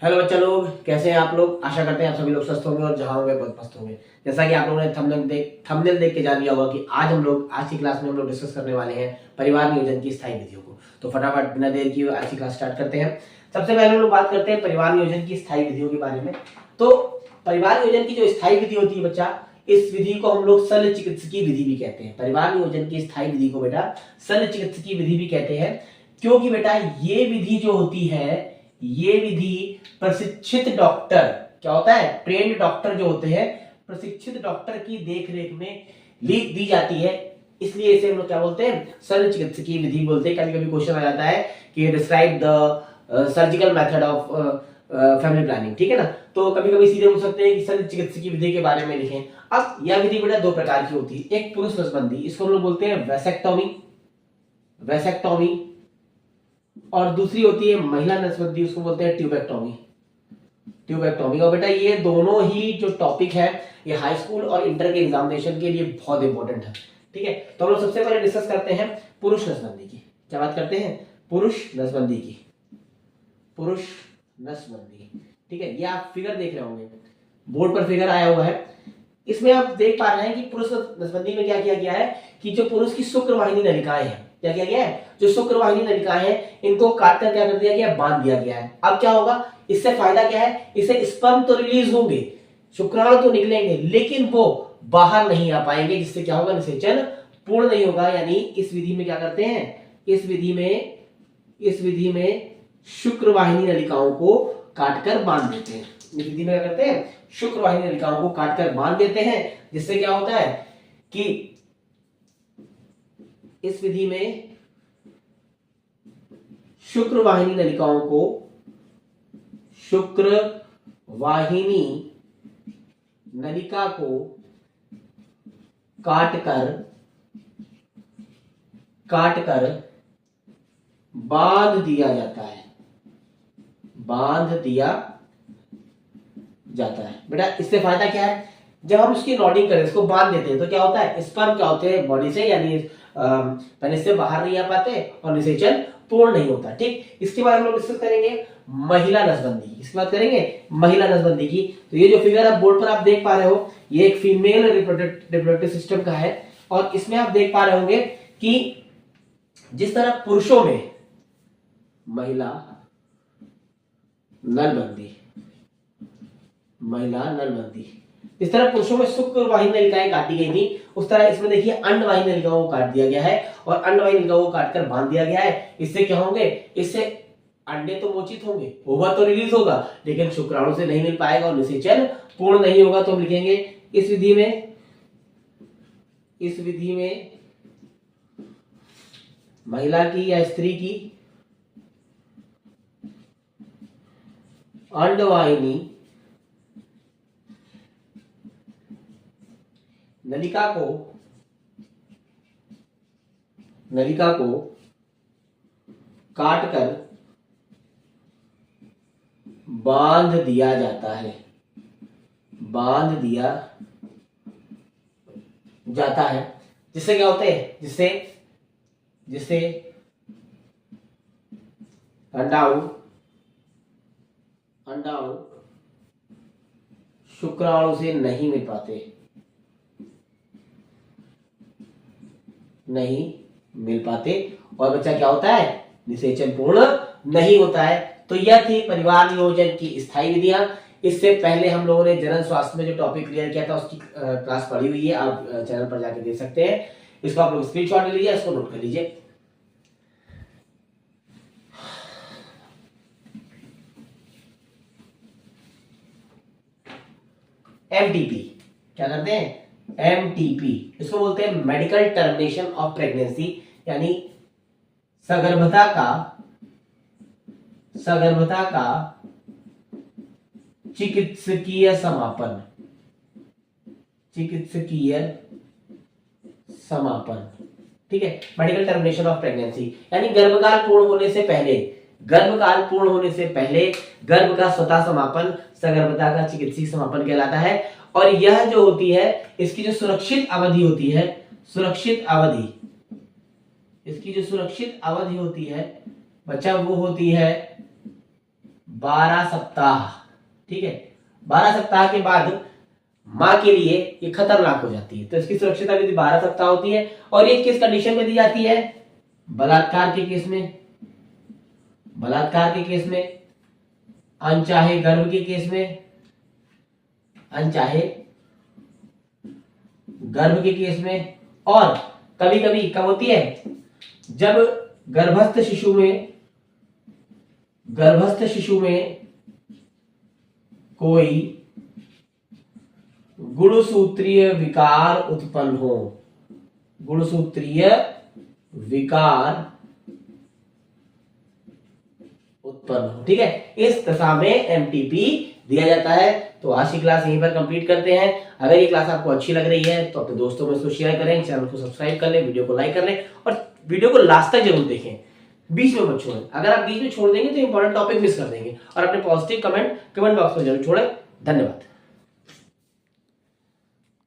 Hello बच्चा लोग, कैसे हैं आप लोग। आशा करते हैं आप सभी लोग स्वस्थ होंगे और जहां होंगे बहुत मस्त होंगे। जैसा कि आप लोगों ने थंबनेल देख के जान लिया होगा कि आज हम लोग आज की क्लास में हम लोग डिस्कस करने वाले हैं परिवार नियोजन की स्थायी विधियों को। तो फटाफट बिना देर किए आज की क्लास स्टार्ट करते हैं। सबसे पहले हम लोग बात करते हैं परिवार नियोजन की स्थायी विधियों के बारे में। तो परिवार नियोजन की जो स्थायी विधि होती है बच्चा, इस विधि को हम लोग शल्य चिकित्सकीय विधि भी कहते हैं। परिवार नियोजन की स्थायी विधि को बेटा शल्य चिकित्सकीय विधि भी कहते हैं, क्योंकि बेटा ये विधि जो होती है, ये विधि प्रशिक्षित डॉक्टर, क्या होता है, ट्रेन्ड डॉक्टर जो होते हैं, प्रशिक्षित डॉक्टर की देखरेख में दी जाती है। इसलिए इसे हम लोग क्या बोलते हैं, शल्य चिकित्सकीय विधि बोलते हैं। कभी कभी क्वेश्चन आ जाता है कि describe the surgical method of family planning, ठीक है ना। तो कभी कभी सीधे पूछ सकते हैं कि शल्य चिकित्सकीय विधि के बारे में लिखें। अब यह विधि बेटा दो प्रकार की होती है। एक पुरुष नसबंदी, इसको हम लोग बोलते हैं वैसेक्टोमी, और दूसरी होती है महिला नसबंदी, उसको बोलते हैं ट्यूबेक्टोमी। और बेटा ये दोनों ही जो टॉपिक है, ये हाई स्कूल और इंटर के एग्जामिनेशन के लिए बहुत इंपॉर्टेंट है, ठीक है। तो हम लोग सबसे पहले डिस्कस करते हैं पुरुष नसबंदी की। क्या बात करते हैं, पुरुष नसबंदी, ठीक है। ये आप फिगर देख रहे होंगे, बोर्ड पर फिगर आया हुआ है। इसमें आप देख पा रहे हैं कि पुरुष नसबंदी में क्या किया गया है कि जो पुरुष की शुक्रवाहिनी नलिकाएं हैं, क्या किया गया है, जो शुक्रवाहिनी नलिकाएं हैं, इनको काट कर क्या कर दिया गया, बांध दिया गया है। अब क्या होगा, इससे फायदा क्या है, इससे स्पर्म तो रिलीज होंगे, शुक्राणु तो निकलेंगे, लेकिन वो बाहर नहीं आ पाएंगे, जिससे क्या होगा, निषेचन पूर्ण नहीं होगा। यानी इस विधि में क्या करते हैं, इस विधि में शुक्रवाहिनी नलिकाओं को काटकर बांध देते हैं। इस विधि में क्या करते हैं, शुक्रवाहिनी नलिकाओं को काटकर बांध देते हैं, जिससे क्या होता है कि इस विधि में शुक्रवाहिनी नलिकाओं को काटकर बांध दिया जाता है। बेटा इससे फायदा क्या है, जब हम उसकी नॉडिंग करें, इसको बांध देते हैं, तो क्या होता है, स्पर्म क्या होते हैं बॉडी से, यानी पेनिस से बाहर नहीं आ पाते और निषेचन पूर्ण नहीं होता, ठीक। इसके बाद हम लोग डिस्कस करेंगे महिला नसबंदी की। इसके बाद करेंगे महिला नसबंदी की। तो ये जो फिगर आप बोर्ड पर आप देख पा रहे हो, ये एक फीमेल रिप्रोडक्टिव सिस्टम का है, और इसमें आप देख पा रहे होंगे कि जिस तरह पुरुषों में महिला नलबंदी, इस तरह पुरुषों में शुक्रवाहिनी नलिकाएं काटी गई थी, उस तरह इसमें देखिए अंडवाहिनी नलिकाओं को काट दिया गया है, और अंडवाहिनी नलिकाओं को काटकर बांध दिया गया है। इससे क्या होंगे, इससे अंडे तो मोचित होंगे, ओवा तो रिलीज होगा, लेकिन शुक्राणु से नहीं मिल पाएगा और निषेचन पूर्ण नहीं होगा। तो हम लिखेंगे इस विधि में महिला की या स्त्री की अंडवाहिनी नलिका को काटकर बांध दिया जाता है, जिससे क्या होते हैं, जिससे अंडाणु शुक्राणु से नहीं मिल पाते और बच्चा क्या होता है, निषेचन पूर्ण नहीं होता है। तो यह थी परिवार नियोजन की स्थायी विधियां। इससे पहले हम लोगों ने जनरल स्वास्थ्य में जो टॉपिक क्लियर किया था, उसकी क्लास पढ़ी हुई है, आप चैनल पर जाकर देख सकते हैं। इसको आप लोग स्क्रीनशॉट ले लीजिए, इसको नोट कर लीजिए। एमटीपी, क्या करते हैं, एमटीपी, इसको बोलते हैं मेडिकल टर्मिनेशन ऑफ प्रेगनेंसी, यानी सगर्भता का चिकित्सकीय समापन, ठीक है। मेडिकल टर्मिनेशन ऑफ प्रेगनेंसी यानी गर्भकाल पूर्ण होने से पहले गर्भ का स्वतः समापन सगर्भता का चिकित्सीय समापन कहलाता है। और यह जो होती है, इसकी जो सुरक्षित अवधि होती है, इसकी जो सुरक्षित अवधि होती है बच्चा, वो होती है 12 सप्ताह, ठीक है, 12 सप्ताह के बाद मां के लिए ये खतरनाक हो जाती है, तो इसकी सुरक्षित अवधि 12 सप्ताह होती है। और ये किस कंडीशन में दी जाती है? बलात्कार के केस में, बलात्कार के केस में, अनचाहे गर्भ के केस में, अनचाहे गर्भ के केस में, और कभी कभी कब होती है? जब गर्भस्थ शिशु में कोई गुणसूत्रीय विकार उत्पन्न हो, गुणसूत्रीय विकार उत्पन्न हो, ठीक है। इस दशा में एमटीपी दिया जाता है। तो आज की क्लास यहीं पर कंप्लीट करते हैं। अगर ये क्लास आपको अच्छी लग रही है तो अपने दोस्तों में इसको शेयर करें, चैनल को सब्सक्राइब कर लें, वीडियो को लाइक कर लें और वीडियो को लास्ट तक जरूर देखें, बीच में मत छोड़ें। अगर आप बीच में छोड़ देंगे तो इंपॉर्टेंट टॉपिक मिस कर देंगे। और अपने पॉजिटिव कमेंट बॉक्स में जरूर छोड़ें। धन्यवाद।